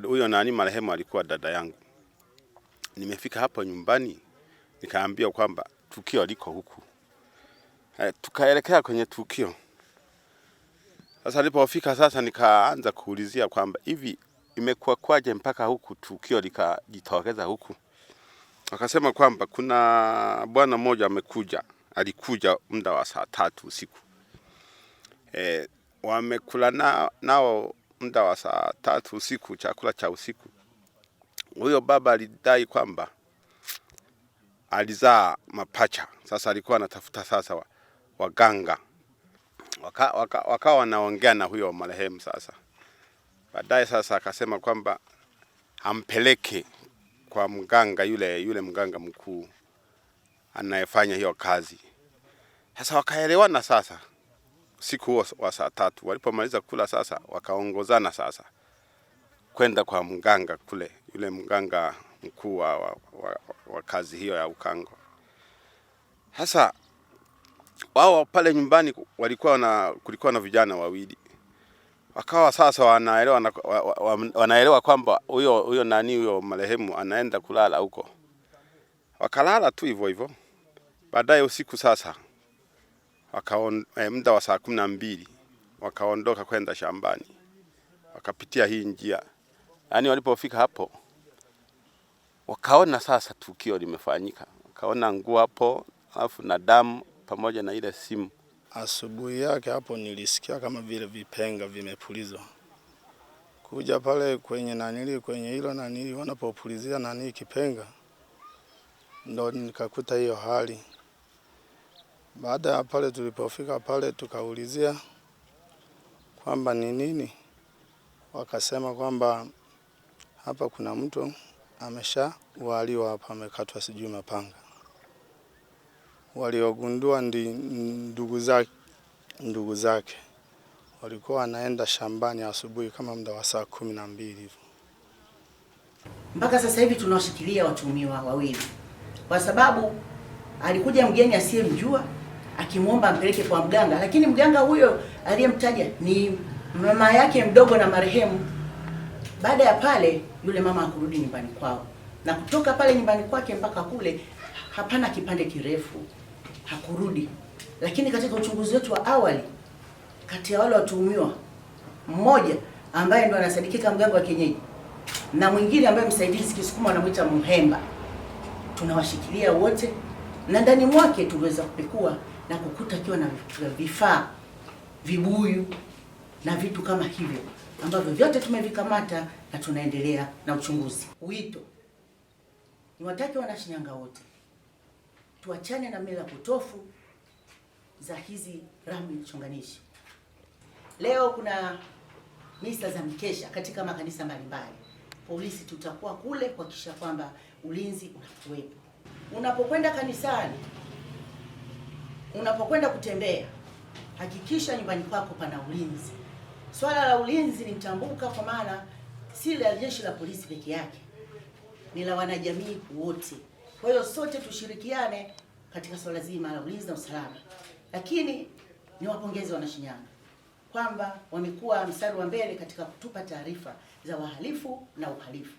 Huyo nani marehemu alikuwa dada yangu. Nimefika hapo nyumbani nikaambia kwamba tukio liko huku. Tukaelekea kwenye tukio. Sasa nilipofika sasa nikaanza kuulizia kwamba hivi imekuwa kwaje mpaka huku tukio likajitokeza huku. Akasema kwamba kuna bwana mmoja alikuja muda wa saa 3 usiku. Wamekula nao muda wa saa 3 usiku, chakula cha usiku. Huyo baba alidai kwamba alizaa mapacha. Sasa alikuwa anatafuta sasa waganga. Wakawa wanaongea na huyo marehemu sasa. Baadaye sasa akasema kwamba ampeleke kwa mganga yule mganga mkuu anayefanya hiyo kazi. Sasa wakaelewana sasa. Siku huo wa saa 3 walipomaliza kula sasa wakaongozana sasa kwenda kwa mganga kule, yule mganga mkuu wa kazi hiyo ya ukango. Sasa wao pale nyumbani kulikuwa na vijana wawili. Wakawa sasa wanaelewa kwamba huyo marehemu anaenda kulala huko. Wakalala tu hivyo hivyo. Baadaye usiku sasa muda wa saa 12 wakaondoka kwenda shambani. Wakapitia hii njia. Yaani walipofika hapo wakaona sasa tukio limefanyika. Wakaona nguo hapo, alafu na damu pamoja na ile simu. Asubuhi yake hapo nilisikia kama vile vipenga vimepulizwa. Kuja pale kwenye hilo wanapopulizia kipenga, ndo nikakuta hiyo hali. Baada ya pale tulipofika pale tukaulizia kwamba ni nini. Wakasema kwamba hapa kuna mtu ameshaualiwa hapa, amekatwa sijui mapanga. Waliogundua ndi ndugu zake walikuwa wanaenda shambani asubuhi kama muda wa saa 12 hivyo. Mpaka sasa hivi tunawashikilia watuhumiwa wawili kwa sababu alikuja mgeni asiyemjua akimwomba ampeleke kwa mganga, lakini mganga huyo aliyemtaja ni mama yake mdogo na marehemu. Baada ya pale yule mama hakurudi nyumbani kwao, na kutoka pale nyumbani kwake mpaka kule hapana kipande kirefu, hakurudi. Lakini katika uchunguzi wetu wa awali, kati ya wale watuhumiwa, mmoja ambaye ndo anasadikika mganga wa kienyeji na mwingine ambaye msaidizi Kisukuma anamuita Muhemba, tunawashikilia wote, na ndani mwake tuweza kupekua na kukuta akiwa na vifaa, vibuyu na vitu kama hivyo ambavyo vyote tumevikamata na tunaendelea na uchunguzi. Wito ni watake Wanashinyanga wote tuachane na mila potofu za hizi ramli chonganishi. Leo kuna misa za mikesha katika makanisa mbalimbali. Polisi tutakuwa kule kuhakikisha kwamba ulinzi unakuwepo. Unapokwenda kanisani, unapokwenda kutembea, hakikisha nyumbani kwako pana ulinzi. Swala la ulinzi ni mtambuka, kwa maana si la jeshi la polisi peke yake, ni la wanajamii wote. Kwa hiyo sote tushirikiane katika swala zima la ulinzi na usalama. Lakini ni wapongeze Wanashinyanga kwamba wamekuwa mstari wa mbele katika kutupa taarifa za wahalifu na uhalifu.